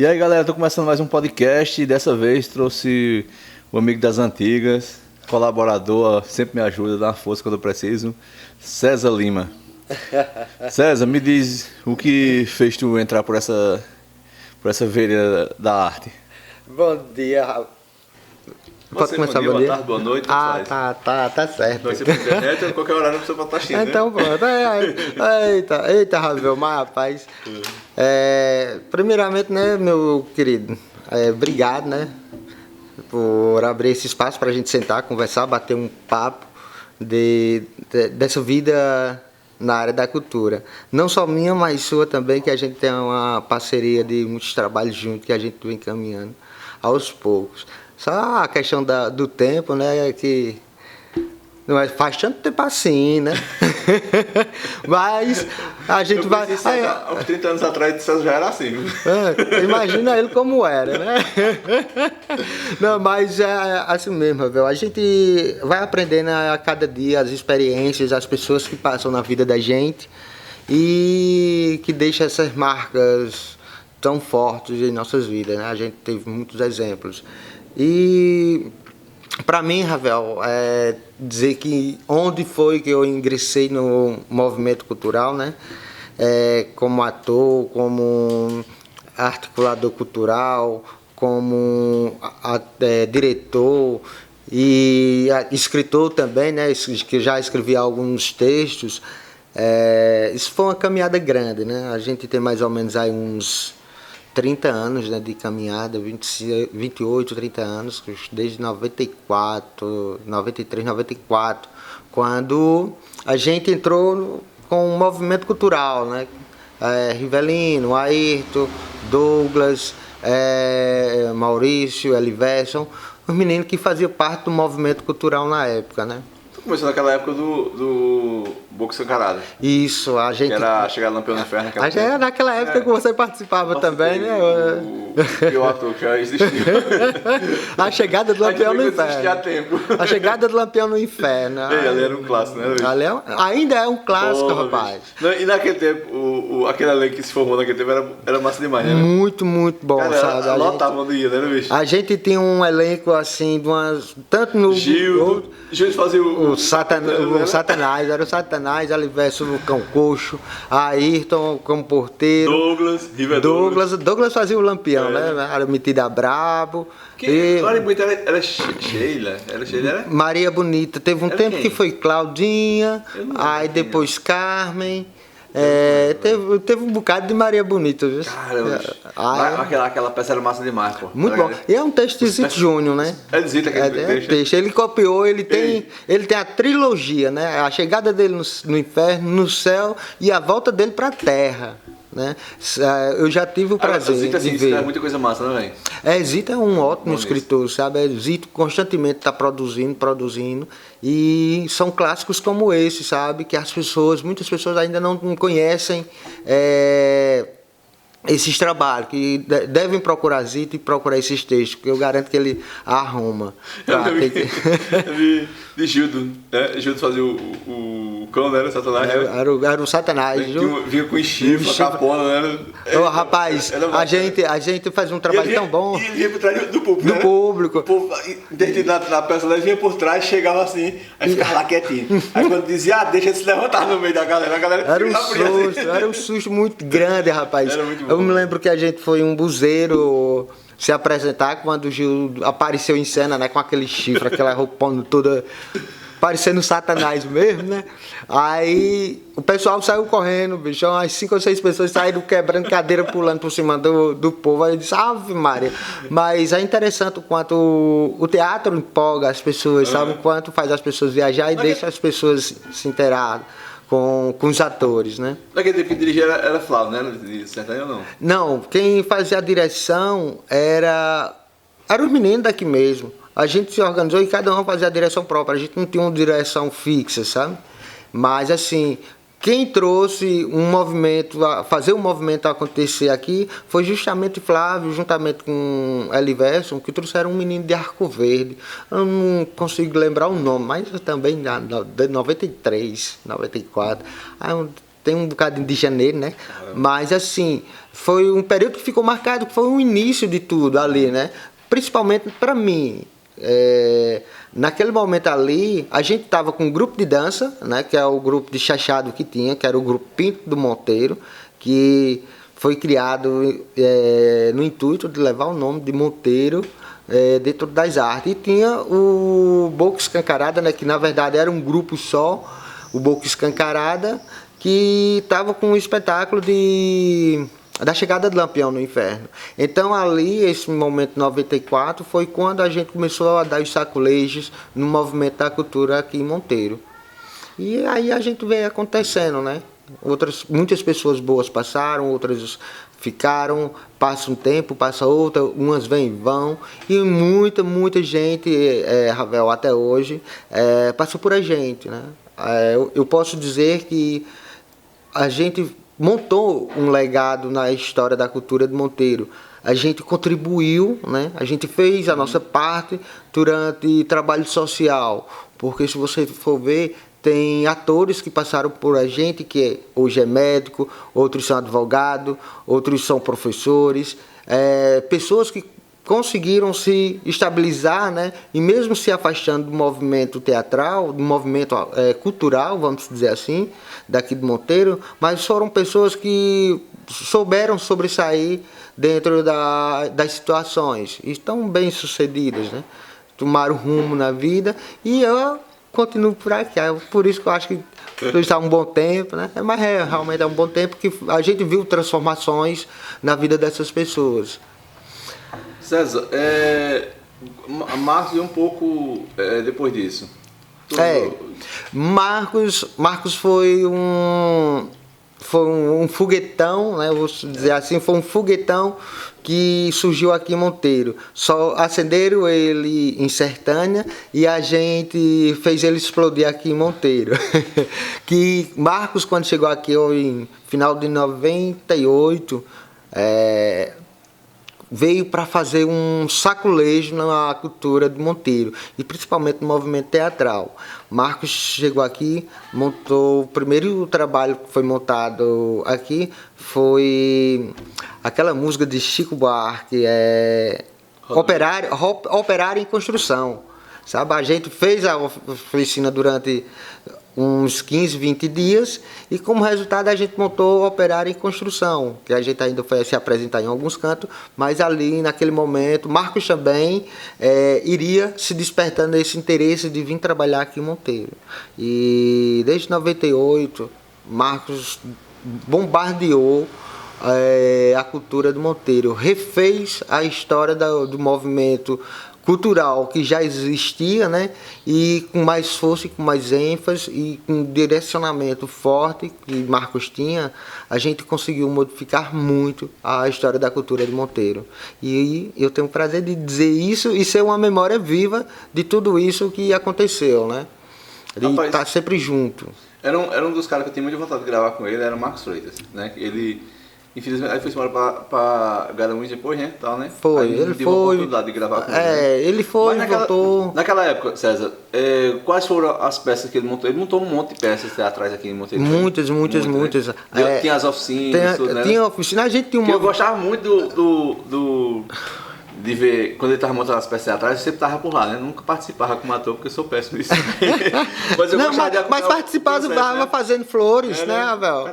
E aí, galera, tô começando mais um podcast e dessa vez trouxe o amigo das antigas, colaborador, sempre me ajuda, dá uma força quando eu preciso, César Lima. César, me diz o que fez tu entrar por essa veia da arte? Bom dia, Raul. Pode começar, bom dia? Boa tarde, boa noite. Tá certo. Vai ser por internet ou qualquer horário você pode estar assistindo, então, né? pronto. Eita, Ravel, mas rapaz. Primeiramente, né, meu querido, obrigado, né, por abrir esse espaço para a gente sentar, conversar, bater um papo dessa vida na área da cultura. Não só minha, mas sua também, que a gente tem uma parceria de muitos trabalhos juntos que a gente vem caminhando aos poucos. Só a questão do tempo, né, que não faz tanto tempo assim, né? Mas a gente vai... Há uns 30 anos atrás, o César já era assim. Imagina ele como era, né? Não, mas é assim mesmo, viu? A gente vai aprendendo a cada dia as experiências, as pessoas que passam na vida da gente e que deixam essas marcas tão fortes em nossas vidas, né? A gente teve muitos exemplos. E para mim, Ravel, dizer que onde foi que eu ingressei no movimento cultural, né? Como ator, como articulador cultural, como diretor e escritor também, né? Que já escrevi alguns textos. Isso foi uma caminhada grande, né? A gente tem mais ou menos aí uns 30 anos, né, de caminhada, 28, 30 anos, desde 94, 93, 94, quando a gente entrou com um movimento cultural, né? Rivelino, Ayrton, Douglas, Maurício, Eliverson, os meninos que faziam parte do movimento cultural na época, né? Tu começou naquela época do Boca Sancarada. Isso, a gente... Que era chegar Lampião no Inferno. Era naquela época que você participava também, né? O ator que já existiu. A chegada do Lampião no Inferno. A chegada do Lampião no Inferno. Ali era um clássico, né? Ainda é um clássico, rapaz. E naquele tempo, aquele elenco que se formou naquele tempo era massa demais, né? Muito, muito bom, cara, sabe? Lotava onde ia, né, bicho? A gente tinha um elenco assim, de umas... Tanto no... Gildo fazia o Satanás, era o Satanás, Aliverso no Cão Coxo, Ayrton como porteiro, Douglas fazia o Lampião, né? Era metido a brabo. Maria Bonita era Sheila? Era? Maria Bonita, teve um tempo quem? Que foi Claudinha, aí depois Carmen. Teve um bocado de Maria Bonita, viu? Caramba, aquela peça era massa demais, pô. Muito bom. E é um texto de Zito Júnior, né? É de Zito aquele texto. Ele copiou, ele tem a trilogia, né? A chegada dele no inferno, no céu e a volta dele pra terra. Né? Eu já tive o prazer Zito, de ver. É muita coisa massa, né, velho? Zito é um ótimo escritor, sabe? Zito constantemente está produzindo, e são clássicos como esse, sabe? Que muitas pessoas ainda não conhecem esses trabalhos, que devem procurar Zito e procurar esses textos, que eu garanto que ele arruma. Eu vi de Gildo, né? Gildo fazia o cão, né? Era o Satanás. Era o Satanás. Vinha com chifre, capona, né? Rapaz, a gente faz um trabalho tão bom. E ele vinha por trás do público. Do público. O povo, na peça, ele vinha por trás, chegava assim, aí ficava lá quietinho. Aí quando dizia, deixa ele se levantar no meio da galera, a galera era um susto muito grande, rapaz. Era muito bom. Eu me lembro que a gente foi um buzeiro se apresentar quando o Gil apareceu em cena, né, com aquele chifre, aquela roupona toda parecendo Satanás mesmo, né? Aí o pessoal saiu correndo, bicho, umas 5 ou 6 pessoas saíram quebrando cadeira, pulando por cima do povo. Aí eu disse, Ave Maria. Mas é interessante o quanto o teatro empolga as pessoas, sabe? O quanto faz as pessoas viajar e deixa as pessoas se inteirar com os atores, né? Naquele tempo que dirigia era Flávio, né? De Sertânia ou não? Não, quem fazia a direção era os meninos daqui mesmo. A gente se organizou e cada um fazia a direção própria. A gente não tinha uma direção fixa, sabe? Mas assim, quem trouxe fazer um movimento acontecer aqui foi justamente Flávio, juntamente com Eliverson, que trouxeram um menino de Arco Verde. Eu não consigo lembrar o nome, mas também de 93, 94. Aí tem um bocadinho de janeiro, né? Mas assim, foi um período que ficou marcado, que foi o início de tudo ali, né? Principalmente para mim. Naquele momento ali, a gente estava com um grupo de dança, né? Que é o grupo de chachado que tinha, que era o grupo Pinto do Monteiro, que foi criado no intuito de levar o nome de Monteiro dentro das artes. E tinha o Boca Escancarada, né? Que na verdade era um grupo só, o Boca Escancarada, que estava com um espetáculo da chegada do Lampião no Inferno. Então ali, esse momento 94, foi quando a gente começou a dar os sacolejos no movimento da cultura aqui em Monteiro. E aí a gente vê acontecendo, né? Muitas pessoas boas passaram, outras ficaram, passa um tempo, passa outra, umas vêm e vão, e muita gente, Ravel, até hoje, passou por a gente, né? Eu posso dizer que a gente montou um legado na história da cultura de Monteiro. A gente contribuiu, né? A gente fez a nossa parte durante trabalho social, porque se você for ver, tem atores que passaram por a gente, que hoje é médico, outros são advogados, outros são professores, pessoas que conseguiram se estabilizar, né? E mesmo se afastando do movimento teatral, do movimento cultural, vamos dizer assim, daqui de Monteiro, mas foram pessoas que souberam sobressair dentro das situações, e estão bem sucedidas, né? Tomaram rumo na vida, e eu continuo por aqui. Por isso que eu acho que está um bom tempo, né? Mas realmente é um bom tempo que a gente viu transformações na vida dessas pessoas. César, Marcos um pouco depois disso. Marcos foi um foguetão, né? Eu vou dizer assim, foi um foguetão que surgiu aqui em Monteiro. Só acenderam ele em Sertânia e a gente fez ele explodir aqui em Monteiro. Que Marcos, quando chegou aqui em final de 98, veio para fazer um saculejo na cultura de Monteiro, e principalmente no movimento teatral. Marcos chegou aqui, montou, o primeiro trabalho que foi montado aqui foi aquela música de Chico Buarque, Operário em Construção. Sabe? A gente fez a oficina durante uns 15, 20 dias, e como resultado a gente montou o Operário em Construção, que a gente ainda foi se apresentar em alguns cantos, mas ali naquele momento Marcos também iria se despertando esse interesse de vir trabalhar aqui em Monteiro. E desde 98 Marcos bombardeou a cultura de Monteiro, refez a história do movimento cultural que já existia, né? E com mais força e com mais ênfase e com um direcionamento forte que Marcos tinha, a gente conseguiu modificar muito a história da cultura de Monteiro. E eu tenho o prazer de dizer isso e ser uma memória viva de tudo isso que aconteceu, né? Ele está sempre junto. Era um dos caras que eu tenho muita vontade de gravar com ele, era o Marcos Freitas, né? Ele, infelizmente, aí foi embora para Garanhuns depois, né? Tal, né? Foi, aí ele teve foi. a oportunidade de gravar com ele. Né? Ele foi, mas voltou. Naquela época, César, quais foram as peças que ele montou? Ele montou um monte de peças teatrais aqui em Monteiro. Muitas. Né? Tinha as oficinas, tudo, né? Tinha oficina, a gente tinha uma. Eu gostava muito de ver, quando ele estava montando as peças teatrais, eu sempre estava por lá, né? Eu nunca participava como ator, porque eu sou péssimo nisso. mas participava, né? Fazendo flores, né, Ravel?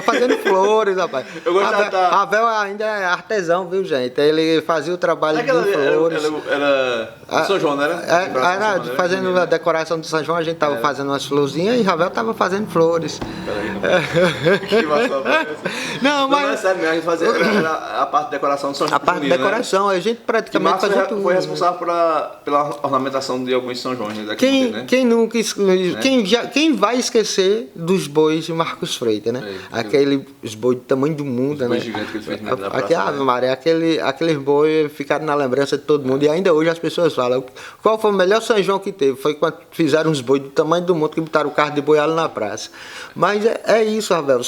Fazendo flores, rapaz. Eu gostava da... Ravel ainda é artesão, viu, gente? Ele fazia o trabalho de flores. Era São João, não era? Era fazendo a decoração do São João, a gente estava fazendo umas florzinhas e Ravel estava fazendo flores. Que massa. Não, mas... Não, é sério mesmo, a gente fazia a parte de decoração do São João. A parte de decoração, a gente praticamente fazia tudo. Foi responsável pela ornamentação de alguns São João daqui. Quem vai esquecer dos bois de Marcos Freitas, né? Aqueles bois do tamanho do mundo, né? Gigante que ele fez na praça, Maria, aqueles bois ficaram na lembrança de todo mundo, e ainda hoje as pessoas falam qual foi o melhor São João que teve. Foi quando fizeram uns bois do tamanho do mundo, que botaram o carro de boi ali na praça. Mas é isso, Ravel,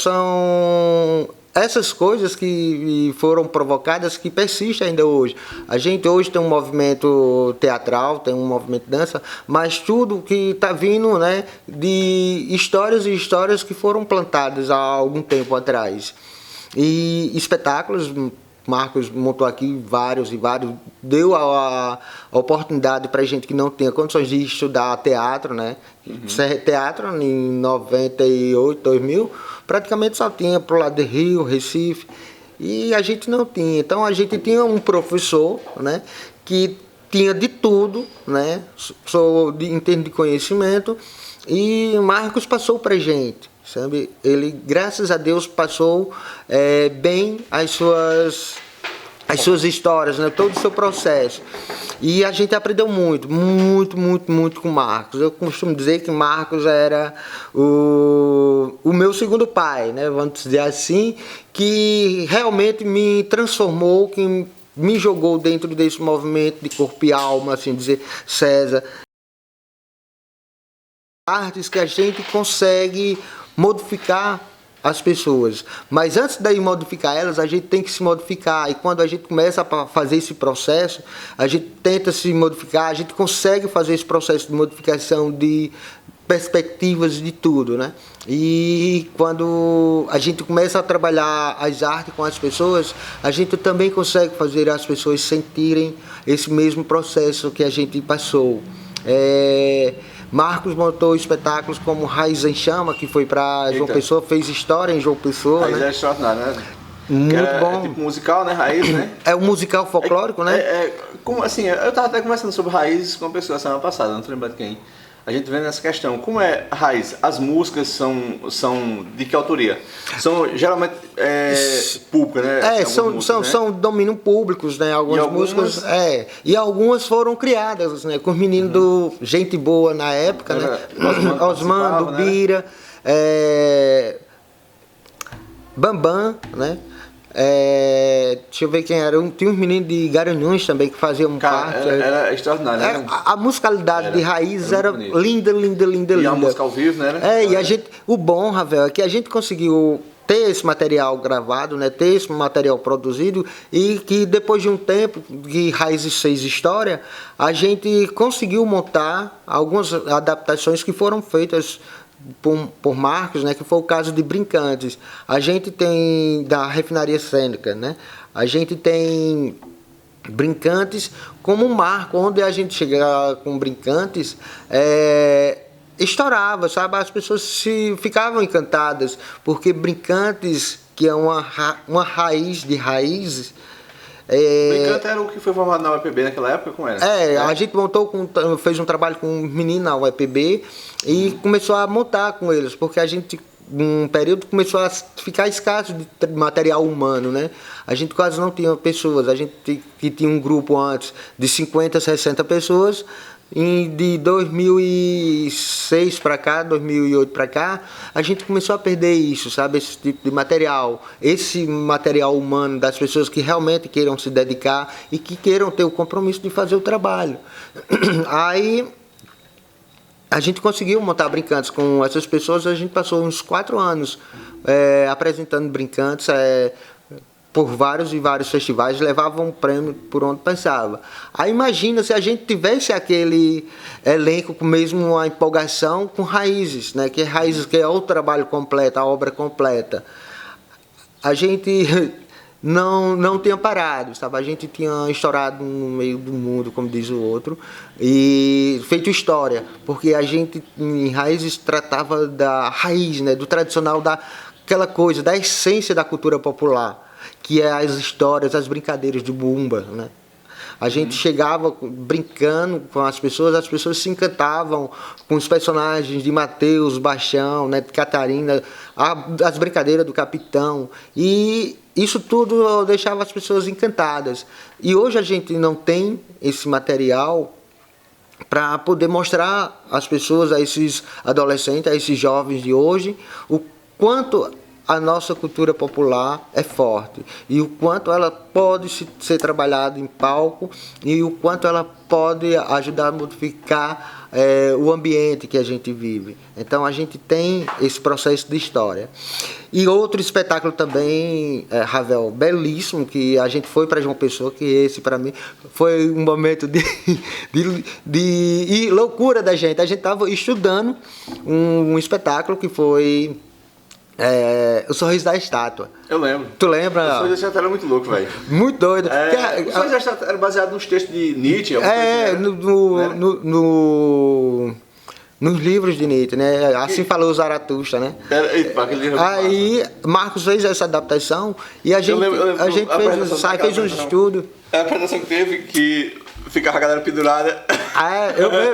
essas coisas que foram provocadas que persistem ainda hoje. A gente hoje tem um movimento teatral, tem um movimento de dança, mas tudo que está vindo, né, de histórias e histórias que foram plantadas há algum tempo atrás. E espetáculos, Marcos montou aqui vários e vários, deu a oportunidade para gente que não tinha condições de estudar teatro, né? Teatro em 98, 2000, praticamente só tinha pro lado de Rio, Recife, e a gente não tinha. Então a gente tinha um professor, né, que tinha de tudo, né, em termos de conhecimento, e Marcos passou para gente. Sabe? Ele, graças a Deus, passou bem as suas histórias, né? Todo o seu processo. E a gente aprendeu muito, muito, muito, muito com Marcos. Eu costumo dizer que Marcos era o meu segundo pai, né? Vamos dizer assim, que realmente me transformou, que me jogou dentro desse movimento de corpo e alma, assim dizer, César. Artes que a gente consegue modificar as pessoas, mas antes de modificar elas, a gente tem que se modificar, e quando a gente começa a fazer esse processo, a gente tenta se modificar, a gente consegue fazer esse processo de modificação de perspectivas de tudo, né? E quando a gente começa a trabalhar as artes com as pessoas, a gente também consegue fazer as pessoas sentirem esse mesmo processo que a gente passou. Marcos montou espetáculos como Raiz em Chama, que foi para João Pessoa, fez história em João Pessoa. Raiz, né? É extraordinário, né? Muito bom. É tipo musical, né? Raiz, né? É um musical folclórico, né? Como, assim, eu tava até conversando sobre Raiz com uma pessoa semana passada, não tô lembrando quem. A gente vendo essa questão, como é Raiz? As músicas são de que autoria? São geralmente públicas, né? São domínio públicos, né? Algumas músicas. E algumas foram criadas, né? Com os meninos do Gente Boa na época, né? Osmando, Bira, Bambam, né? Deixa eu ver quem era. Tinha uns meninos de Garanhuns também que faziam parte. Era extraordinário, né? A musicalidade de Raiz era linda, linda, linda, linda. E a música ao vivo, né? E a gente, o bom, Ravel, é que a gente conseguiu ter esse material gravado, né? Ter esse material produzido, e que depois de um tempo que Raízes fez história, a gente conseguiu montar algumas adaptações que foram feitas por Marcos, né, que foi o caso de Brincantes. A gente tem da Refinaria Cênica, né? A gente tem Brincantes como um marco, onde a gente chegava com Brincantes, estourava, sabe? As pessoas ficavam encantadas, porque Brincantes, que é uma raiz de raízes. Brincante era o que foi formado na UEPB naquela época, como era? A gente fez um trabalho com um menino na UEPB e começou a montar com eles, porque a gente, num período, começou a ficar escasso de material humano, né? A gente quase não tinha pessoas, a gente que tinha um grupo antes de 50, 60 pessoas, e de 2006 para cá, 2008 para cá, a gente começou a perder isso, sabe? Esse tipo de material. Esse material humano das pessoas que realmente queiram se dedicar e que queiram ter o compromisso de fazer o trabalho. Aí a gente conseguiu montar Brincantes com essas pessoas. A gente passou uns 4 anos apresentando Brincantes, por vários e vários festivais, levava um prêmio por onde passava. Aí imagina se a gente tivesse aquele elenco com mesmo a empolgação com Raízes, né? Que Raízes, que é o trabalho completo, a obra completa. A gente não tinha parado, sabe? A gente tinha estourado no meio do mundo, como diz o outro, e feito história, porque a gente em Raízes tratava da raiz, né? Do tradicional, daquela coisa, da essência da cultura popular, que é as histórias, as brincadeiras de Bumba, né? A gente chegava brincando com as pessoas se encantavam com os personagens de Mateus, Baixão, né, de Catarina, as brincadeiras do Capitão, e isso tudo deixava as pessoas encantadas. E hoje a gente não tem esse material para poder mostrar às pessoas, a esses adolescentes, a esses jovens de hoje, o quanto a nossa cultura popular é forte e o quanto ela pode ser trabalhada em palco e o quanto ela pode ajudar a modificar o ambiente que a gente vive. Então a gente tem esse processo de história. E outro espetáculo também, Ravel, belíssimo, que a gente foi para João Pessoa, que esse para mim foi um momento de loucura da gente. A gente estava estudando um espetáculo que foi O Sorriso da Estátua. Eu lembro. Tu lembra? O Sorriso da Estátua era muito louco, velho. Muito doido. O Sorriso da Estátua era baseado nos textos de Nietzsche. Nos livros de Nietzsche, né? Assim falou Zaratustra, né? Aí Marcos fez essa adaptação e a gente fez um estudo. A apresentação que teve que ficava a galera pendurada.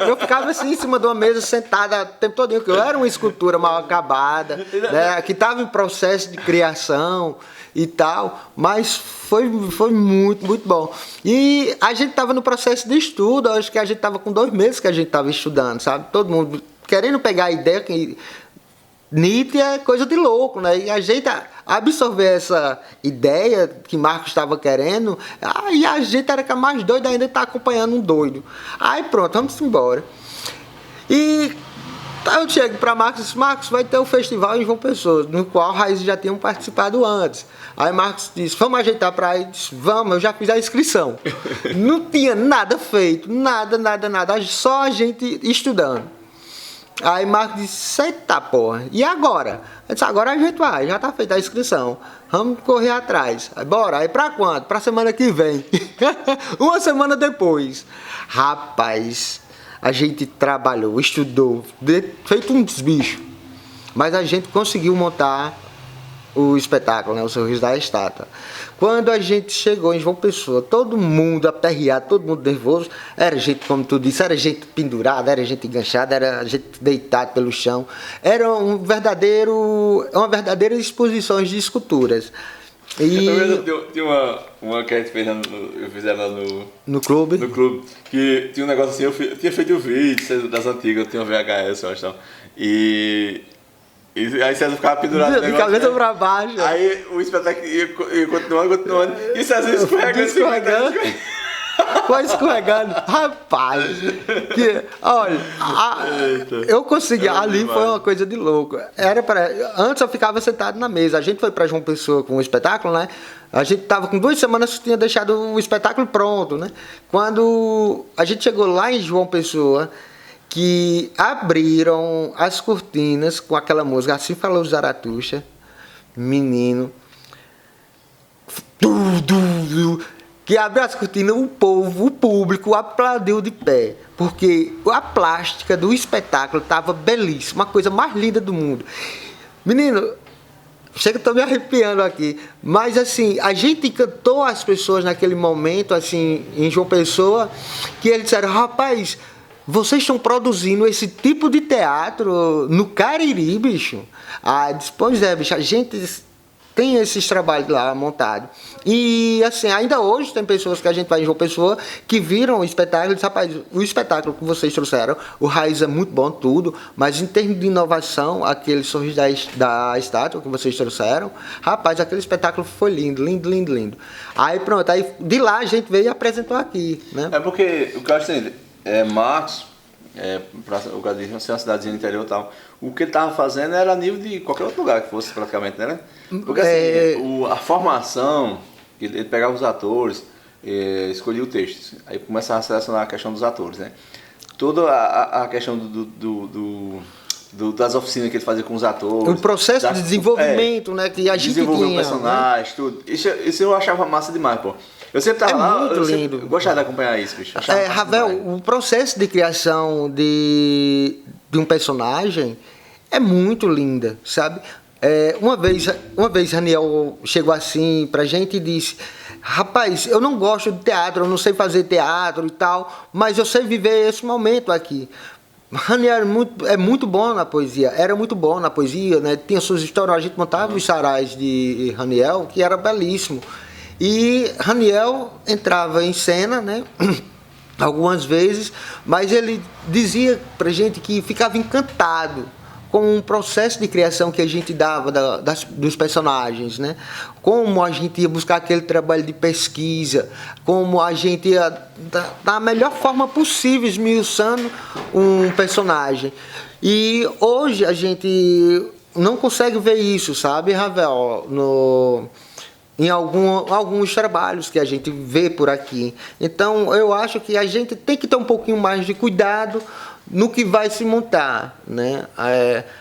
Eu ficava assim em cima de uma mesa sentada o tempo todo, porque eu era uma escultura mal acabada, né, que estava em processo de criação e tal, mas foi muito, muito bom. E a gente estava no processo de estudo, acho que a gente estava com 2 meses que a gente estava estudando, sabe? Todo mundo querendo pegar a ideia que Nietzsche é coisa de louco, né? E a gente absorver essa ideia que Marcos estava querendo, e a gente era mais doido ainda de estar acompanhando um doido. Aí pronto, vamos embora. E eu chego para Marcos e disse, Marcos, vai ter um festival em João Pessoa, no qual Raiz já tinham participado antes. Aí Marcos disse, vamos ajeitar para aí? Disse, vamos, eu já fiz a inscrição. Não tinha nada feito, nada, só a gente estudando. Aí Marcos disse, eita porra, e agora? Eu disse, agora a gente vai, já tá feita a inscrição, vamos correr atrás. Aí, bora, aí pra quando? Pra semana que vem. Uma semana depois. Rapaz, a gente trabalhou, estudou, feito uns bichos. Mas a gente conseguiu montar o espetáculo, né, O Sorriso da Estátua. Quando a gente chegou em João Pessoa, todo mundo aperreado, todo mundo nervoso, era gente, como tu disse, era gente pendurada, era gente enganchada, era gente deitado pelo chão. Era uma verdadeira exposição de esculturas. E tinha uma que a gente fez fizeram lá no clube. No clube, que tinha um negócio assim, eu tinha feito um vídeo das antigas, eu tinha um VHS, eu acho. E aí César ficava pendurado de cabeça pra baixo. Aí o espetáculo ia continuando. E César escorregando. Foi escorregando. Rapaz. Olha, eu consegui. Ali foi uma coisa de louco. Antes eu ficava sentado na mesa. A gente foi pra João Pessoa com o espetáculo, né? A gente tava com 2 semanas que tinha deixado o espetáculo pronto, né? Quando a gente chegou lá em João Pessoa, que abriram as cortinas com aquela música, Assim Falou Zaratustra, menino, que abriu as cortinas, o público aplaudiu de pé, porque a plástica do espetáculo estava belíssima, uma coisa mais linda do mundo. Menino, chega, estou me arrepiando aqui, mas assim, a gente encantou as pessoas naquele momento, assim, em João Pessoa, que eles disseram, rapaz, vocês estão produzindo esse tipo de teatro no Cariri, bicho? Pois é, bicho, a gente tem esses trabalhos lá montados. E, assim, ainda hoje tem pessoas que a gente vai em João Pessoa que viram o espetáculo e dizem, rapaz, o espetáculo que vocês trouxeram, o Raiz é muito bom, tudo, mas em termos de inovação, aquele Sorriso da Estátua que vocês trouxeram, rapaz, aquele espetáculo foi lindo. Aí pronto, aí de lá a gente veio e apresentou aqui, né? É porque, o que eu acho assim, Marcos, o Gadinho ser uma cidadezinha do interior e tal, o que ele estava fazendo era a nível de qualquer outro lugar que fosse praticamente, né? Porque assim, a formação, ele pegava os atores, escolhia o texto, aí começava a selecionar a questão dos atores, né? Toda a questão das oficinas que ele fazia com os atores. O processo de desenvolvimento, né? Que a gente desenvolver tinha, o personagem, né? Tudo. Isso eu achava massa demais, pô. Eu sempre tava lá, muito lindo. Eu gostava de acompanhar isso, bicho. Ravel, o processo de criação de um personagem é muito linda, sabe? Uma vez Raniel chegou assim pra gente e disse, rapaz, eu não gosto de teatro, eu não sei fazer teatro e tal, mas eu sei viver esse momento aqui. Raniel é muito bom na poesia, era muito bom na poesia, né? Tinha suas histórias, a gente montava os sarais de Raniel, que era belíssimo. E Raniel entrava em cena, né? Algumas vezes, mas ele dizia pra gente que ficava encantado com o processo de criação que a gente dava dos personagens, né? Como a gente ia buscar aquele trabalho de pesquisa, como a gente ia, da melhor forma possível, esmiuçando um personagem. E hoje a gente não consegue ver isso, sabe, Ravel? Em alguns trabalhos que a gente vê por aqui. Então, eu acho que a gente tem que ter um pouquinho mais de cuidado no que vai se montar, né?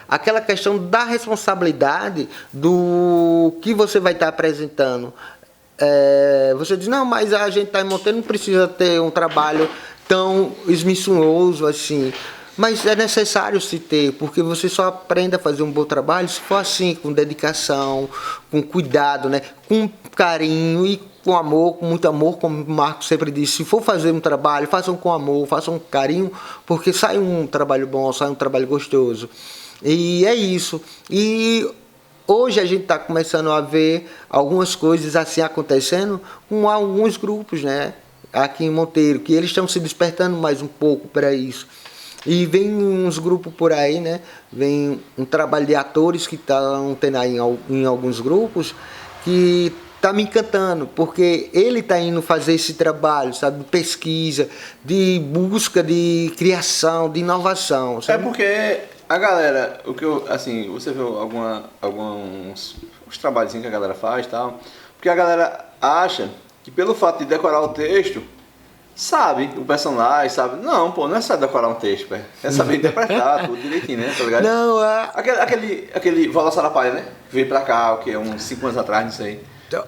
Aquela questão da responsabilidade do que você vai estar apresentando. Você diz, não, mas a gente está montando, não precisa ter um trabalho tão esmiçoso assim. Mas é necessário se ter, porque você só aprende a fazer um bom trabalho se for assim, com dedicação, com cuidado, né? Com carinho e com amor, com muito amor, como o Marcos sempre disse. Se for fazer um trabalho, façam com amor, façam com carinho, porque sai um trabalho bom, sai um trabalho gostoso. E é isso. E hoje a gente está começando a ver algumas coisas assim acontecendo com alguns grupos, né? Aqui em Monteiro, que eles estão se despertando mais um pouco para isso. E vem uns grupos por aí, né? Vem um trabalho de atores que estão tendo aí em alguns grupos, que está me encantando, porque ele está indo fazer esse trabalho, sabe? De pesquisa, de busca, de criação, de inovação, sabe? É porque a galera, assim, você vê alguns os trabalhos que a galera faz e tal, porque a galera acha que pelo fato de decorar o texto, sabe o personagem, sabe? Não, pô, não é só decorar um texto, pé. É saber interpretar tudo direitinho, né? Tá ligado? Não, Aquele Valda Sarapalha, né? Veio pra cá, o que? Uns 5 anos atrás, não sei.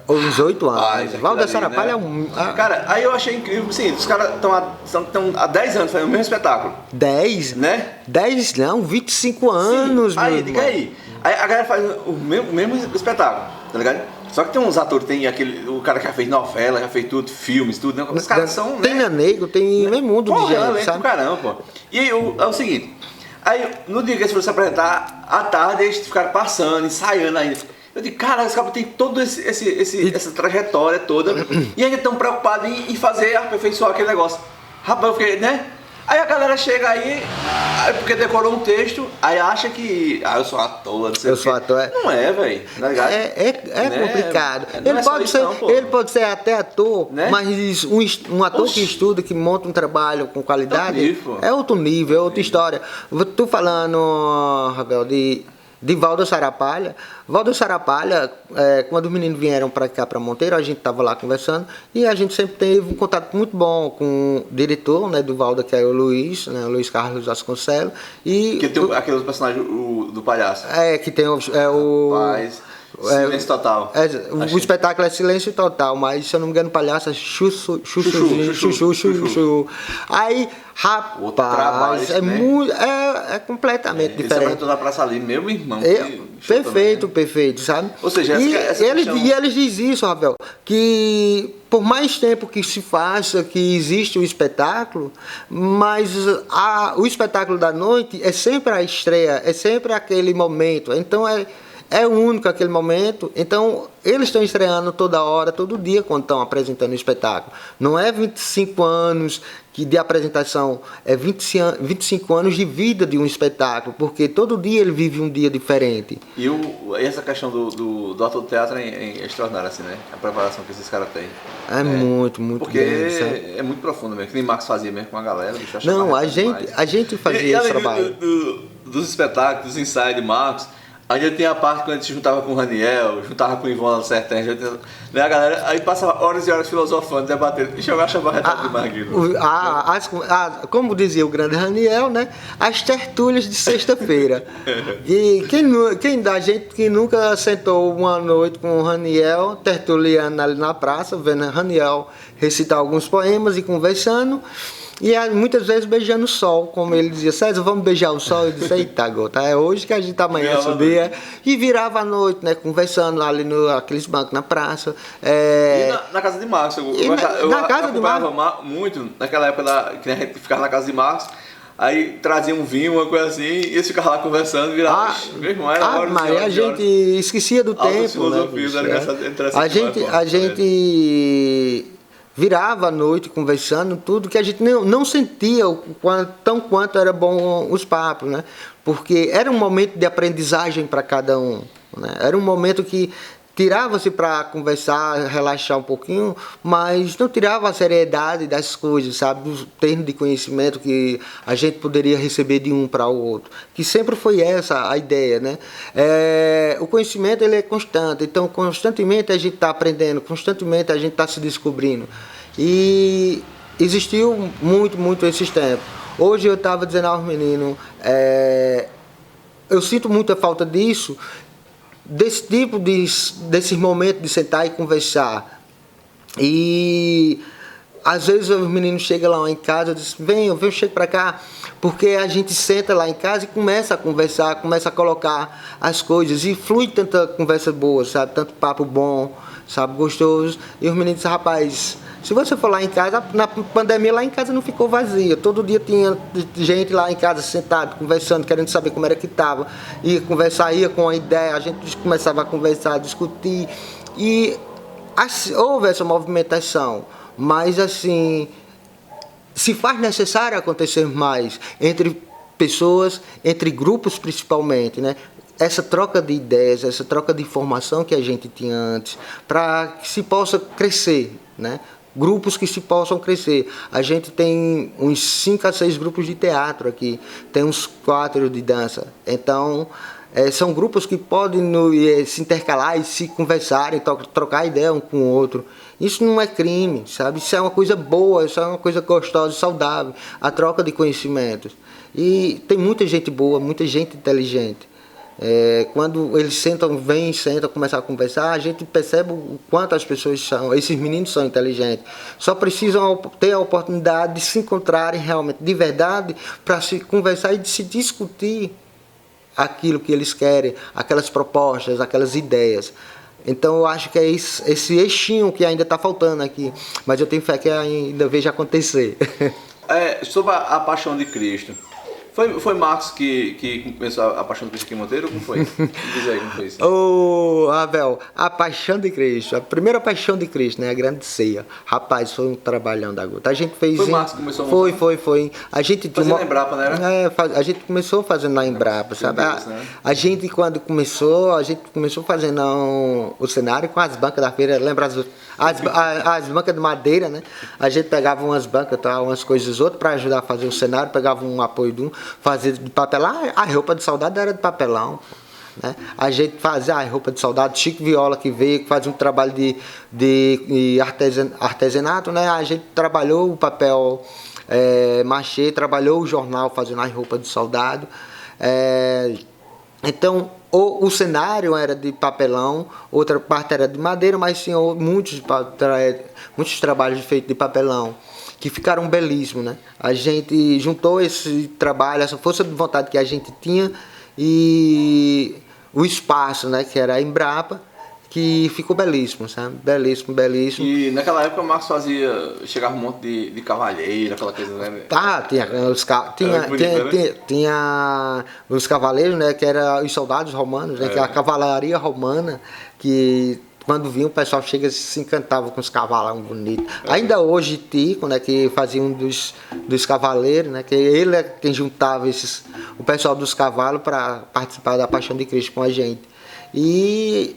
Uns 8 anos. Valda Sarapalha, né? Cara, aí eu achei incrível, sim, os caras estão há 10 anos fazendo o mesmo espetáculo. 10? Né? 10 não, 25 anos, sim. Aí, diga aí. Aí a galera faz o mesmo espetáculo, tá ligado? Só que tem uns atores, tem o cara que já fez novela, já fez tudo, filmes, tudo, né? Os caras são, tem, né? Negro, tem meio mundo de gente, sabe? Caramba, pô. E aí, é o seguinte, aí no dia que eles foram se apresentar, à tarde eles ficaram passando, ensaiando ainda. Eu digo, cara, os caras têm toda essa trajetória toda e ainda estão preocupados em fazer, aperfeiçoar aquele negócio. Rapaz, eu fiquei, né? Aí a galera chega aí, porque decorou um texto, aí acha que eu sou ator, não sei o quê. Eu sou ator, Não é, velho. É complicado. Ele pode ser até ator, né? Mas um ator que estuda, que monta um trabalho com qualidade, é outro nível, é outra história. Tu falando, Ravel, de Valda Sarapalha. Valda Sarapalha, quando os meninos vieram para cá, para Monteiro, a gente estava lá conversando e a gente sempre teve um contato muito bom com o diretor, né, do Valda, que é o Luiz, né, o Luiz Carlos Vasconcelos. Que tem aquele personagem do palhaço. Que tem o Silêncio Total. O espetáculo é Silêncio Total, mas se eu não me engano, palhaço é Chuchu. Aí, rapaz, é completamente diferente. Isso é na Praça ali, meu irmão. Perfeito, sabe? Ou seja, e eles dizem isso, Ravel, que por mais tempo que se faça, que existe o espetáculo, mas o espetáculo da noite é sempre a estreia, é sempre aquele momento. Então é único aquele momento, então eles estão estreando toda hora, todo dia quando estão apresentando o espetáculo. Não é 25 anos de apresentação, é 25 anos de vida de um espetáculo, porque todo dia ele vive um dia diferente. E essa questão do ator do teatro é extraordinária, assim, né? A preparação que esses caras têm. Muito porque bem, é muito profundo mesmo, que nem Marcos fazia mesmo com a galera. Não, a gente fazia esse trabalho. Dos espetáculos, dos ensaios de Marcos, ainda tem a parte quando a gente se juntava com o Raniel, juntava com o Ivone Sertém, né, a galera, aí passava horas e horas filosofando, debatendo, e eu achava retrato demais aquilo. Como dizia o grande Raniel, né? As tertúlias de sexta-feira. E quem da gente que nunca sentou uma noite com o Raniel, tertuliano ali na praça, vendo o Raniel recitar alguns poemas e conversando. E muitas vezes beijando o sol, como ele dizia, César, vamos beijar o sol. Eu disse, eita, gota, é hoje que a gente amanhece o dia. E virava à noite, né, conversando ali naqueles bancos na praça. E na casa de Marcos, eu acompanhava muito, naquela época que a gente ficava na casa de Marcos, aí trazia um vinho, uma coisa assim, e eles ficavam lá conversando, virava, meu irmão, era horas, mas a gente esquecia do tempo, né? A gente virava a noite conversando, tudo que a gente não sentia tão quanto era bom os papos, né? Porque era um momento de aprendizagem para cada um, né? Era um momento que tirava-se para conversar, relaxar um pouquinho, mas não tirava a seriedade das coisas, sabe? Dos termos de conhecimento que a gente poderia receber de um para o outro. Que sempre foi essa a ideia, né? O conhecimento, ele é constante, então constantemente a gente está aprendendo, constantemente a gente está se descobrindo. E existiu muito esses tempos. Hoje eu estava dizendo aos meninos, eu sinto muita falta disso, desse tipo desses momentos de sentar e conversar. E às vezes os meninos chegam lá em casa e dizem, vem, chega para cá, porque a gente senta lá em casa e começa a conversar, começa a colocar as coisas, e flui tanta conversa boa, sabe, tanto papo bom, sabe, gostoso. E os meninos dizem, rapaz, se você for lá em casa, na pandemia lá em casa não ficou vazia. Todo dia tinha gente lá em casa sentado, conversando, querendo saber como era que estava. Ia conversar, ia com a ideia, a gente começava a conversar, a discutir. E houve essa movimentação. Mas assim, se faz necessário acontecer mais entre pessoas, entre grupos principalmente, né? Essa troca de ideias, essa troca de informação que a gente tinha antes, para que se possa crescer, né? Grupos que se possam crescer. A gente tem uns 5 a 6 grupos de teatro aqui, tem uns 4 de dança. Então, são grupos que podem se intercalar e se conversarem, trocar ideia um com o outro. Isso não é crime, sabe? Isso é uma coisa boa, isso é uma coisa gostosa, saudável, a troca de conhecimentos. E tem muita gente boa, muita gente inteligente. Quando eles sentam, começar a conversar, a gente percebe o quanto as pessoas são, esses meninos são inteligentes. Só precisam ter a oportunidade de se encontrarem realmente, de verdade, para se conversar e de se discutir aquilo que eles querem, aquelas propostas, aquelas ideias. Então eu acho que é esse eixinho que ainda está faltando aqui, mas eu tenho fé que ainda vejo acontecer. Sobre a paixão de Cristo. Foi Marcos que começou a paixão de Cristo aqui em Monteiro? Como foi? Diz aí como foi isso. Ô, Abel, a paixão de Cristo, a primeira paixão de Cristo, né? A grande ceia. Rapaz, foi um trabalhão da gota. A gente fez. Foi Marcos que começou a montar? Foi. A gente fazendo na Embrapa, né? A gente começou fazendo na Embrapa, sabe? Deus, né? A gente, quando começou, fazendo o cenário com as bancas da feira. Lembra as bancas de madeira, né? A gente pegava umas bancas, umas coisas outras para ajudar a fazer o cenário, pegava um apoio de um, fazia de papelão. A roupa de soldado era de papelão, né? A gente fazia a roupa de soldado. Chico Viola, que veio, que fazia um trabalho de artesanato, né? A gente trabalhou o papel machê, trabalhou o jornal fazendo a roupa de soldado. Então, o cenário era de papelão, outra parte era de madeira, mas tinha muitos trabalhos feitos de papelão, que ficaram belíssimos, né? A gente juntou esse trabalho, essa força de vontade que a gente tinha e o espaço, né, que era a Embrapa, que ficou belíssimo, sabe? Belíssimo. E naquela época o Marcos chegava um monte de cavalheiro, aquela coisa, né? Tinha os cavaleiros, né, que eram os soldados romanos, né, que é a cavalaria romana, que quando vinha o pessoal chega e se encantava com os cavalos bonitos. Ainda hoje Tico, né, que fazia um dos cavaleiros, né, que ele é quem juntava o pessoal dos cavalos para participar da Paixão de Cristo com a gente. E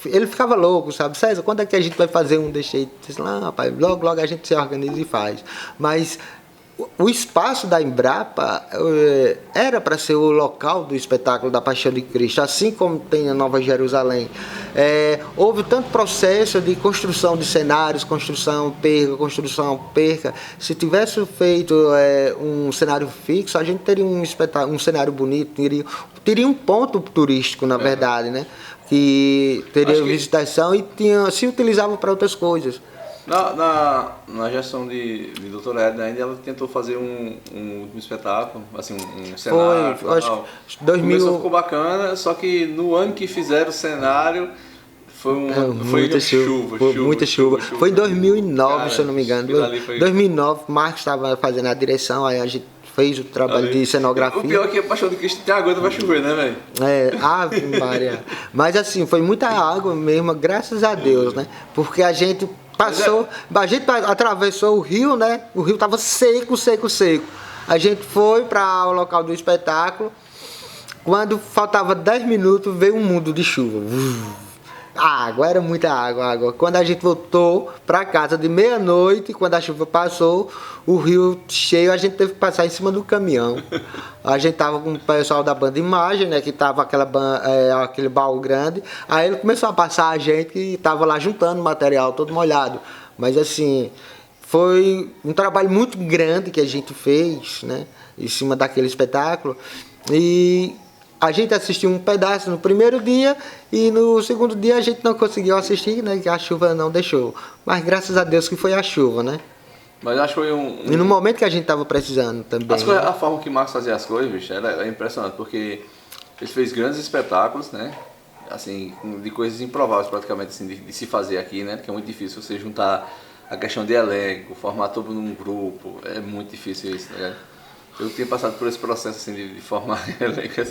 ele ficava louco, sabe? César, quando é que a gente vai fazer um desse jeito? Disse, rapaz, logo a gente se organiza e faz. Mas o espaço da Embrapa era para ser o local do espetáculo da Paixão de Cristo, assim como tem a Nova Jerusalém. Houve tanto processo de construção de cenários, construção, perca. Se tivesse feito um cenário fixo, a gente teria um cenário bonito, teria um ponto turístico, na verdade, né? Que teria visitação e se utilizava para outras coisas. Na gestão de Dr. Edna, ainda ela tentou fazer um espetáculo, assim, um cenário. Começou, ficou bacana, só que no ano que fizeram o cenário foi muita chuva. Foi em 2009, cara, se eu não me engano. 2009, Marcos estava fazendo a direção, aí a gente fez o trabalho de cenografia. O pior é que a Paixão de Cristo até agora vai chover, né, velho? Ave Maria. Mas assim, foi muita água mesmo, graças a Deus, né? Porque a gente Passou, a gente atravessou o rio, né? O rio estava seco, seco, seco. A gente foi para o local do espetáculo. Quando faltava 10 minutos, veio um mundo de chuva. Água, era muita água. Quando a gente voltou para casa de meia-noite, quando a chuva passou, o rio cheio, a gente teve que passar em cima do caminhão. A gente tava com o pessoal da banda Imagem, né, que tava aquele baú grande. Aí ele começou a passar a gente que tava lá juntando material todo molhado. Mas assim, foi um trabalho muito grande que a gente fez, né, em cima daquele espetáculo. E a gente assistiu um pedaço no primeiro dia e no segundo dia a gente não conseguiu assistir, né? Que a chuva não deixou. Mas graças a Deus que foi a chuva, né? Mas acho que foi E no momento que a gente estava precisando também. Né? A forma que o Marcos fazia as coisas, bicho, era impressionante, porque ele fez grandes espetáculos, né? Assim, de coisas improváveis praticamente assim, de se fazer aqui, né? Que é muito difícil você juntar a questão de elenco, formar todo num grupo. É muito difícil isso, né? Eu tinha passado por esse processo assim, de formar elencos.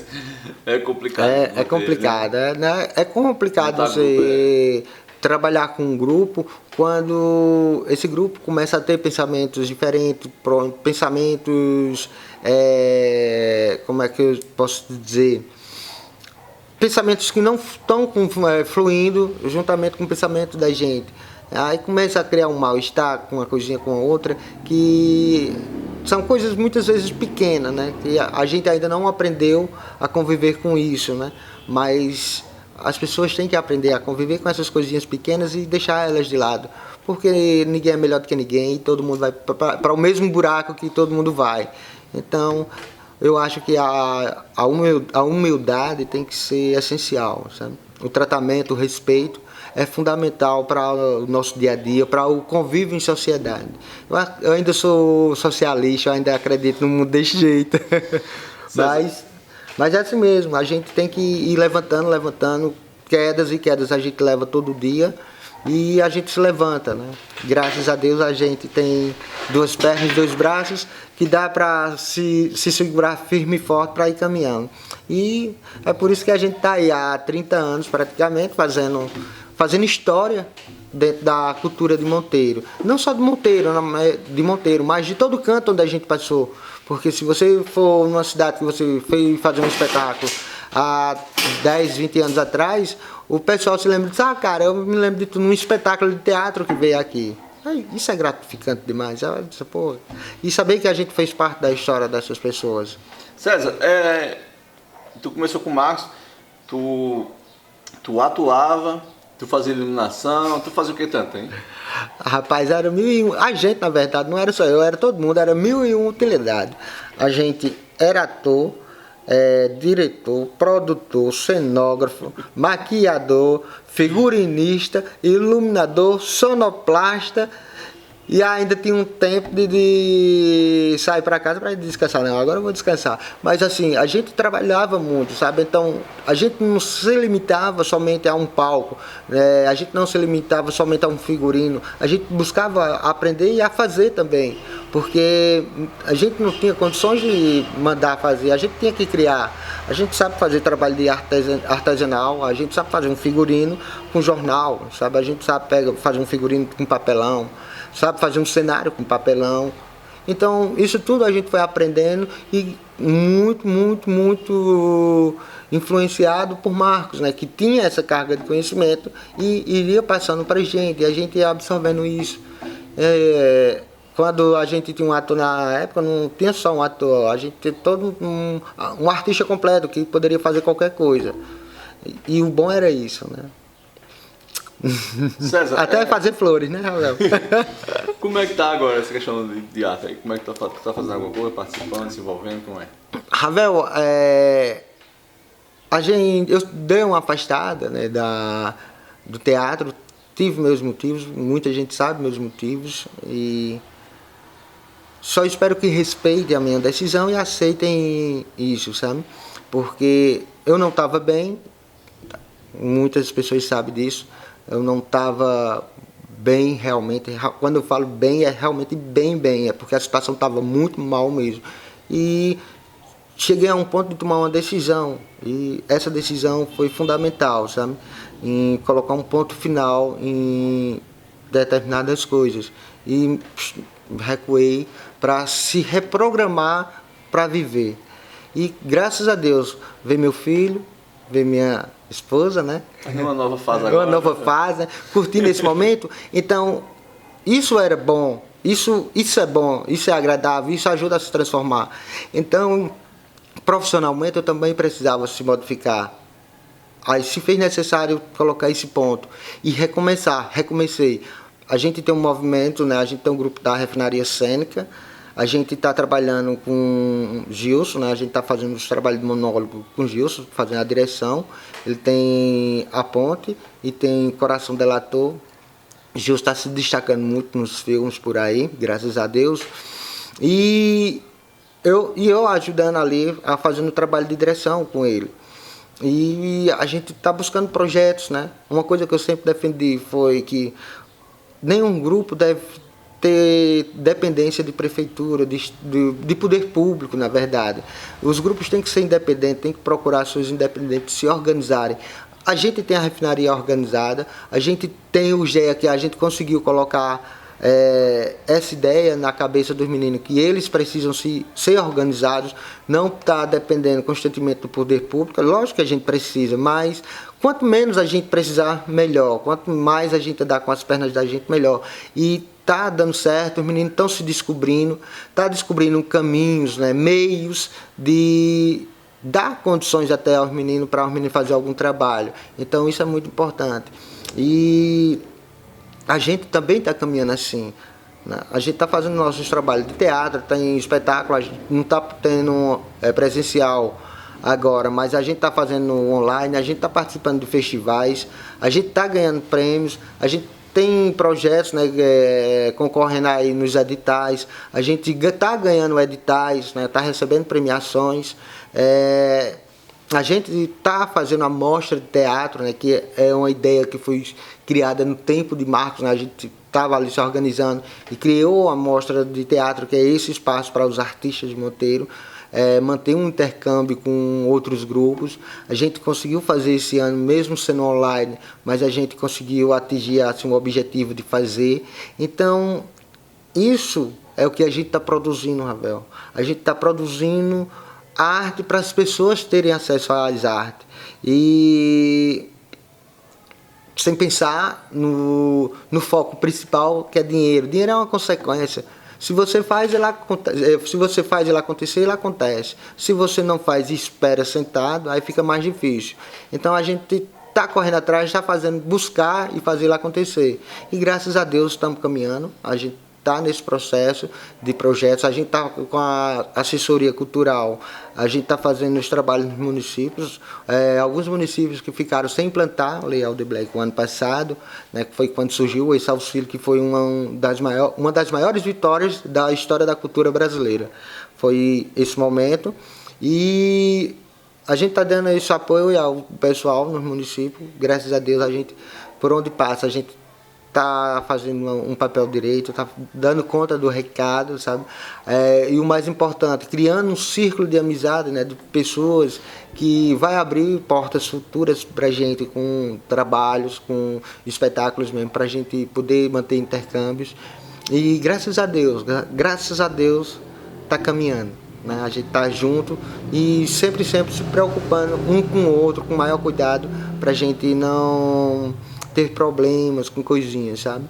É complicado. É complicado, né? É complicado você trabalhar com um grupo quando esse grupo começa a ter pensamentos diferentes, pensamentos, como é que eu posso dizer? Pensamentos que não estão fluindo juntamente com o pensamento da gente. Aí começa a criar um mal-estar com uma coisinha com a outra, que são coisas muitas vezes pequenas, né? Que a gente ainda não aprendeu a conviver com isso, né? Mas as pessoas têm que aprender a conviver com essas coisinhas pequenas e deixar elas de lado. Porque ninguém é melhor do que ninguém e todo mundo vai para o mesmo buraco que todo mundo vai. Então, eu acho que a humildade tem que ser essencial, sabe? O tratamento, o respeito é fundamental para o nosso dia a dia, para o convívio em sociedade. Eu ainda sou socialista, eu ainda acredito no mundo desse jeito. Mas é assim mesmo, a gente tem que ir levantando, quedas e quedas a gente leva todo dia e a gente se levanta, né? Graças a Deus a gente tem 2 pernas e 2 braços que dá para se segurar firme e forte para ir caminhando. E é por isso que a gente está aí há 30 anos praticamente fazendo história dentro da cultura de Monteiro. Não só de Monteiro, mas de todo canto onde a gente passou. Porque se você for numa cidade que você foi fazer um espetáculo há 10, 20 anos atrás, o pessoal se lembra disso, cara, eu me lembro de tu num espetáculo de teatro que veio aqui. Isso é gratificante demais. Pô. E saber que a gente fez parte da história dessas pessoas. César, tu começou com o Marcos, tu atuava, tu fazia iluminação, tu fazia o que tanto, hein? Rapaz, era 1001. A gente, na verdade, não era só eu, era todo mundo, era 1001 utilidades. A gente era ator, diretor, produtor, cenógrafo, maquiador, figurinista, iluminador, sonoplasta. E ainda tinha um tempo de sair para casa para descansar. Não, agora eu vou descansar. Mas assim, a gente trabalhava muito, sabe? Então, a gente não se limitava somente a um palco. A gente não se limitava somente a um figurino. A gente buscava aprender e a fazer também. Porque a gente não tinha condições de mandar fazer. A gente tinha que criar. A gente sabe fazer trabalho de artesanal. A gente sabe fazer um figurino com jornal, sabe? A gente sabe fazer um figurino com papelão. Sabe fazer um cenário com papelão. Então, isso tudo a gente foi aprendendo e muito influenciado por Marcos, né? Que tinha essa carga de conhecimento e iria passando para a gente ia absorvendo isso. Quando a gente tinha um ator na época, não tinha só um ator, a gente tinha todo um artista completo que poderia fazer qualquer coisa. E o bom era isso, né? César, até fazer flores, né, Ravel? Como é que tá agora essa questão de arte aí? Como é que tu tá fazendo alguma coisa, participando, se envolvendo, como é? Ravel, eu dei uma afastada, né, do teatro, tive meus motivos, muita gente sabe meus motivos e só espero que respeitem a minha decisão e aceitem isso, sabe? Porque eu não estava bem, muitas pessoas sabem disso. Eu não estava bem realmente. Quando eu falo bem, é realmente bem, é porque a situação estava muito mal mesmo. E cheguei a um ponto de tomar uma decisão, e essa decisão foi fundamental, sabe? Em colocar um ponto final determinadas coisas. E recuei para se reprogramar para viver. E graças a Deus, ver meu filho, ver minha esposa, né? Uma nova fase agora. Uma nova fase, né? Curtindo esse momento. Então, isso era bom, isso é bom, isso é agradável, isso ajuda a se transformar. Então, profissionalmente, eu também precisava se modificar. Aí se fez necessário colocar esse ponto e recomecei. A gente tem um movimento, né? A gente tem um grupo da Refinaria Cênica, a gente está trabalhando com Gilson, né? A gente está fazendo os trabalhos de monólogo com Gilson, fazendo a direção. Ele tem A Ponte e tem Coração Delator. Gilson está se destacando muito nos filmes por aí, graças a Deus. E eu ajudando ali, fazendo o trabalho de direção com ele. E a gente está buscando projetos, né? Uma coisa que eu sempre defendi foi que nenhum grupo deve ter dependência de prefeitura, de poder público, na verdade. Os grupos têm que ser independentes, têm que procurar seus independentes se organizarem. A gente tem a refinaria organizada, a gente tem o GEA que a gente conseguiu colocar essa ideia na cabeça dos meninos, que eles precisam ser organizados, não estar dependendo constantemente do poder público. Lógico que a gente precisa, mas quanto menos a gente precisar, melhor. Quanto mais a gente andar com as pernas da gente, melhor. E tá dando certo, os meninos estão se descobrindo, tá descobrindo caminhos, né, meios de dar condições até aos meninos, para os meninos fazer algum trabalho. Então isso é muito importante. E a gente também está caminhando assim, né? A gente está fazendo nossos trabalhos de teatro, tem espetáculo, a gente não está tendo presencial agora, mas a gente está fazendo online, a gente está participando de festivais, a gente está ganhando prêmios, a gente tem projetos, né, concorrendo aí nos editais, a gente está ganhando editais, né, está recebendo premiações. A gente está fazendo a mostra de teatro, né, que é uma ideia que foi criada no tempo de Marcos, né, a gente estava ali se organizando e criou a mostra de teatro, que é esse espaço para os artistas de Monteiro, manter um intercâmbio com outros grupos. A gente conseguiu fazer esse ano, mesmo sendo online, mas a gente conseguiu atingir assim, um objetivo de fazer. Então, isso é o que a gente está produzindo, Ravel. A gente está produzindo arte para as pessoas terem acesso às artes. E sem pensar no foco principal, que é dinheiro. Dinheiro é uma consequência. Se você faz ele acontecer, ele acontece. Se você não faz e espera sentado, aí fica mais difícil. Então a gente está correndo atrás, está fazendo, buscar e fazer ele acontecer. E graças a Deus estamos caminhando. A gente está nesse processo de projetos, a gente está com a assessoria cultural, a gente está fazendo os trabalhos nos municípios, alguns municípios que ficaram sem implantar o Lei Aldir Blanc o ano passado, né, que foi quando surgiu esse auxílio, que foi uma das maiores vitórias da história da cultura brasileira. Foi esse momento, e a gente está dando esse apoio ao pessoal nos municípios. Graças a Deus, a gente, por onde passa, a gente está fazendo um papel direito, está dando conta do recado, sabe? E o mais importante, criando um círculo de amizade, né, de pessoas que vai abrir portas futuras para a gente, com trabalhos, com espetáculos mesmo, para a gente poder manter intercâmbios. E graças a Deus está caminhando, né? A gente está junto e sempre se preocupando um com o outro, com maior cuidado, para a gente não ter problemas com coisinhas, sabe?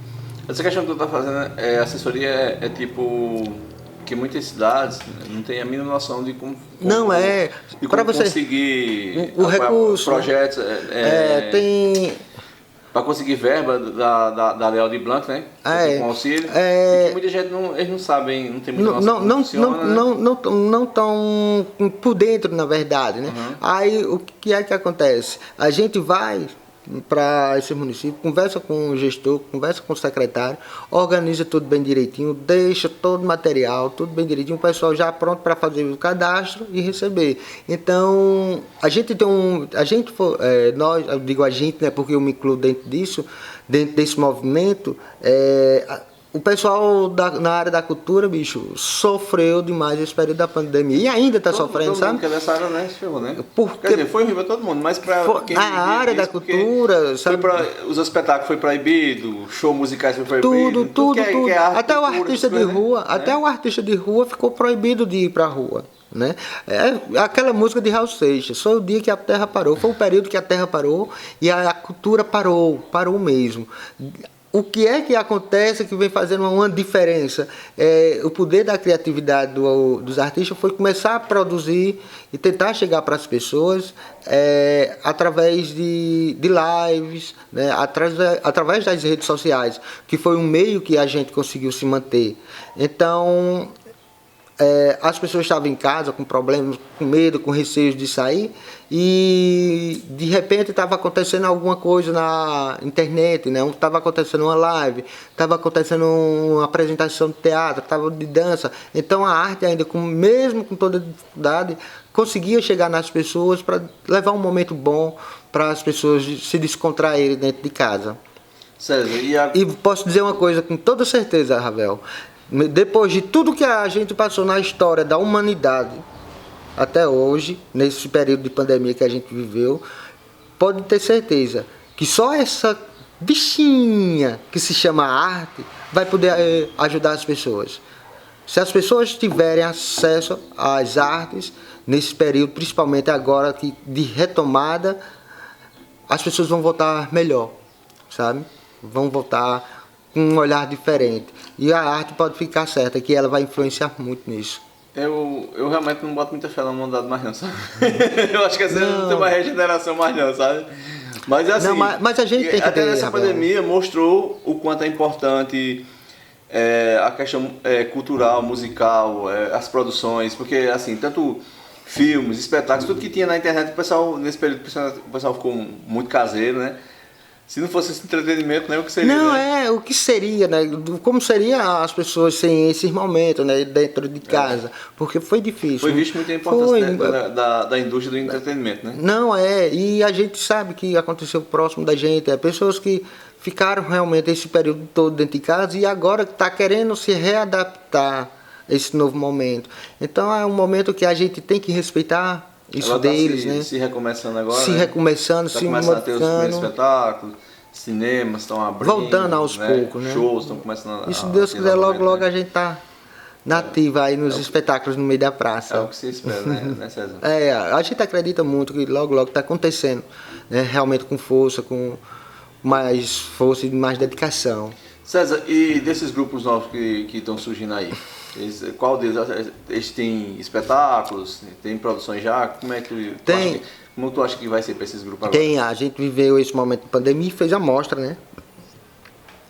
Essa questão que tu tá fazendo, assessoria é tipo que muitas cidades não têm a mínima noção de como não é de para como você conseguir o recurso, projetos, tem para conseguir verba da Lei Aldir Blanc, né? Com auxílio. E que muita gente eles não sabem, não tem muita noção como funciona, não estão por dentro, na verdade, né? Uhum. Aí o que é que acontece? A gente vai para esse município, conversa com o gestor, conversa com o secretário, organiza tudo bem direitinho, deixa todo o material, tudo bem direitinho, o pessoal já pronto para fazer o cadastro e receber. Então, a gente tem nós, eu digo a gente, né, porque eu me incluo dentro disso, dentro desse movimento, o pessoal na área da cultura, bicho, sofreu demais esse período da pandemia. E ainda está sofrendo, todo sabe? Mundo que é dessa área, né? Chegou, né? Porque quer dizer, foi horrível todo mundo, mas para quem a área da cultura, sabe? Os espetáculos foi proibido, show musicais foi proibido. Tudo. Que é arte, até cultura, o artista de rua, né? até o artista de rua ficou proibido de ir para a rua. Né? Aquela música de Raul Seixas, foi o dia que a Terra parou, foi o período que a Terra parou e a cultura parou mesmo. O que é que acontece que vem fazendo uma diferença? O poder da criatividade dos artistas foi começar a produzir e tentar chegar para as pessoas através de lives, né? Através das redes sociais, que foi um meio que a gente conseguiu se manter. Então, as pessoas estavam em casa com problemas, com medo, com receios de sair e de repente estava acontecendo alguma coisa na internet, né? Estava acontecendo uma live, estava acontecendo uma apresentação de teatro, estava de dança. Então a arte ainda, mesmo com toda a dificuldade, conseguia chegar nas pessoas para levar um momento bom para as pessoas se descontraírem dentro de casa. César, e posso dizer uma coisa com toda certeza, Ravel. Depois de tudo que a gente passou na história da humanidade até hoje, nesse período de pandemia que a gente viveu, pode ter certeza que só essa bichinha que se chama arte vai poder ajudar as pessoas. Se as pessoas tiverem acesso às artes nesse período, principalmente agora de retomada, as pessoas vão voltar melhor, sabe? Vão voltar com um olhar diferente. E a arte pode ficar certa, que ela vai influenciar muito nisso. Eu realmente não boto muita fé na humanidade mais não, sabe? Eu acho que assim não tem uma regeneração mais não, sabe? Mas assim, não, mas a gente tem que até nessa pandemia mostrou o quanto é importante a questão cultural, musical, as produções, porque assim, tanto filmes, espetáculos, tudo que tinha na internet, o pessoal, nesse período, o pessoal ficou muito caseiro, né? Se não fosse esse entretenimento, né, o que seria? Não, né? O que seria, né? Como seria as pessoas sem esses momentos, né, dentro de casa? Porque foi difícil. Foi visto muita importância da indústria do entretenimento, né? Não, e a gente sabe que aconteceu próximo da gente, pessoas que ficaram realmente esse período todo dentro de casa e agora está querendo se readaptar a esse novo momento. Então é um momento que a gente tem que respeitar isso ela deles, né? Se recomeçando agora. Se recomeçando, tá se começando a ter os primeiros espetáculos, cinemas estão abrindo. Voltando aos poucos, né? Shows estão começando a. E se Deus quiser, logo a gente tá nativa aí nos espetáculos no meio da praça. É o que se espera, né, César? A gente acredita muito que logo está acontecendo, né? Realmente com força, com mais força e mais dedicação. César, e desses grupos novos que estão surgindo aí? Qual deles? Eles têm espetáculos? Tem produções já? Como é que como tu acha que vai ser para esses grupos agora? A gente viveu esse momento de pandemia e fez a mostra, né?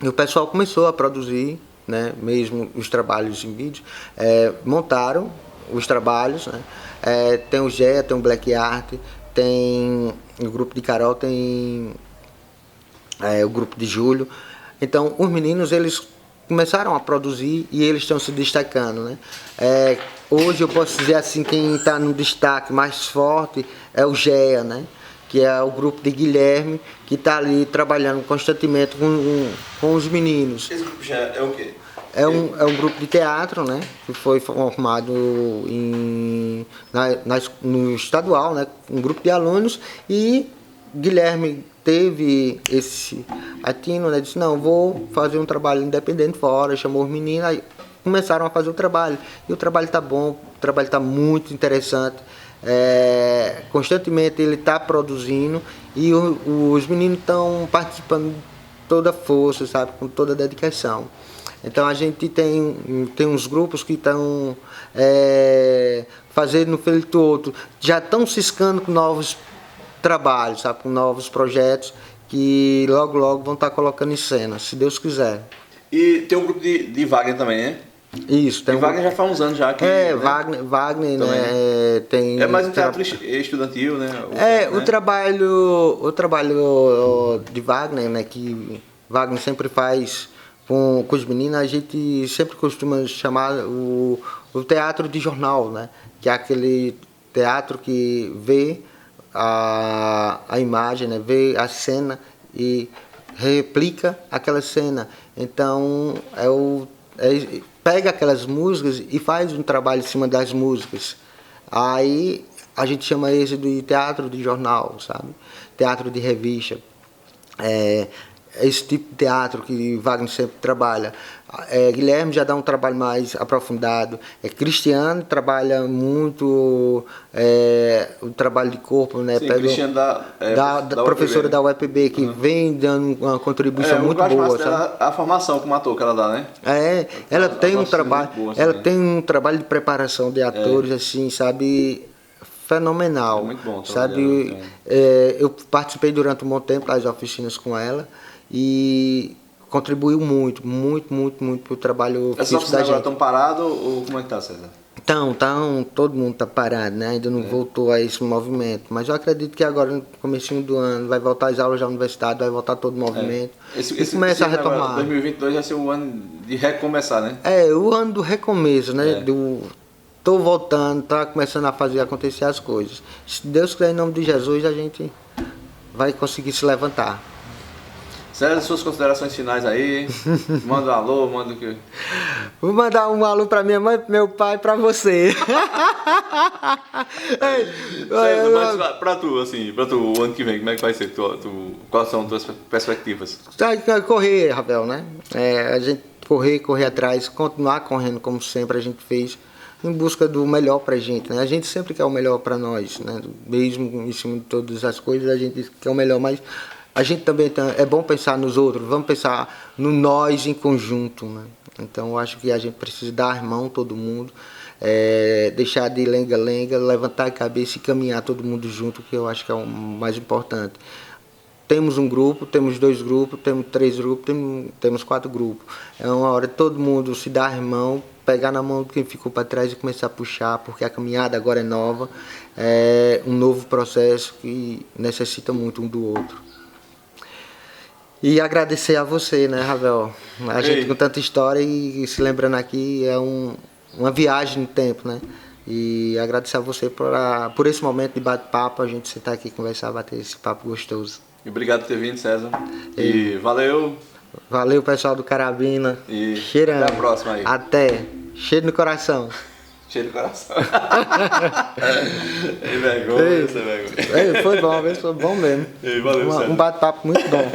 E o pessoal começou a produzir, né? Mesmo os trabalhos em vídeo, montaram os trabalhos, né? Tem o GEA, tem o Black Art, tem o grupo de Carol, tem o grupo de Júlio. Então, os meninos, eles começaram a produzir e eles estão se destacando, né? Hoje eu posso dizer assim, quem está no destaque mais forte é o GEA, né? Que é o grupo de Guilherme, que está ali trabalhando constantemente com os meninos. Esse grupo já é o quê? É um grupo de teatro, né? Que foi formado no estadual, né? Um grupo de alunos, e Guilherme teve esse atino, né? Disse, não, vou fazer um trabalho independente fora, chamou os meninos, aí começaram a fazer o trabalho. E o trabalho está bom, o trabalho está muito interessante. Constantemente ele está produzindo e os meninos estão participando de toda a força, sabe? Com toda a dedicação. Então a gente tem uns grupos que estão fazendo no feito outro, já estão ciscando com novos trabalhos, sabe? Com novos projetos que logo vão estar colocando em cena, se Deus quiser. E tem um grupo de Wagner também, né? Isso, tem Wagner já faz uns anos já que. Né? Wagner, né? Tem. É mais um teatro estudantil, né? O trabalho de Wagner, né? Que Wagner sempre faz com os meninos, a gente sempre costuma chamar o teatro de jornal, né? Que é aquele teatro que vê a imagem, né? Vê a cena e replica aquela cena. Então, pega aquelas músicas e faz um trabalho em cima das músicas. Aí a gente chama isso de teatro de jornal, sabe? Teatro de revista. Esse tipo de teatro que Wagner sempre trabalha. Guilherme já dá um trabalho mais aprofundado. Cristiano trabalha muito o trabalho de corpo, né? Sim, Cristiano da professora da UEPB, que vem dando uma contribuição muito boa. Sabe? A formação como ator que ela dá, né? Ela tem um trabalho, boa, ela tem um trabalho de preparação de atores, assim, sabe? Fenomenal. É muito bom, sabe? Eu participei durante um bom tempo das oficinas com ela e contribuiu muito para o trabalho físico da gente. Essas oficinas agora estão paradas ou como é que tá, César? Então, todo mundo está parado, né? Ainda não voltou a esse movimento. Mas eu acredito que agora, no comecinho do ano, vai voltar as aulas da universidade, vai voltar todo o movimento. E começa a retomar. Agora, 2022 vai ser o ano de recomeçar, né? O ano do recomeço, né? Tô voltando, tá começando a fazer acontecer as coisas. Se Deus quiser, em nome de Jesus, a gente vai conseguir se levantar. César, suas considerações finais aí. Manda um alô, manda o que. Vou mandar um alô pra minha mãe, pro meu pai, pra você. César, mas pra tu, o ano que vem, como é que vai ser? Quais são as tuas perspectivas? Correr, Rafael, né? A gente correr atrás, continuar correndo como sempre a gente fez, em busca do melhor pra gente, né? A gente sempre quer o melhor pra nós, né? Mesmo em cima de todas as coisas, a gente quer o melhor, mas a gente também é bom pensar nos outros, vamos pensar no nós em conjunto, né? Então eu acho que a gente precisa dar a mão todo mundo, deixar de lenga-lenga, levantar a cabeça e caminhar todo mundo junto, que eu acho que é o mais importante. Temos um grupo, temos 2 grupos, temos 3 grupos, temos 4 grupos. É uma hora de todo mundo se dar a mão, pegar na mão de quem ficou para trás e começar a puxar, porque a caminhada agora é nova, é um novo processo que necessita muito um do outro. E agradecer a você, né, Ravel? A gente com tanta história e se lembrando aqui, é uma viagem no tempo, né? E agradecer a você por esse momento de bate-papo, a gente sentar aqui, conversar, bater esse papo gostoso. E obrigado por ter vindo, César. E valeu. Valeu, pessoal do Carabina. E cheirando. Até a próxima aí. Até. Cheiro no coração. Cheiro no coração. Vergonha, você vergonha. Foi bom mesmo. E valeu, um bate-papo muito bom.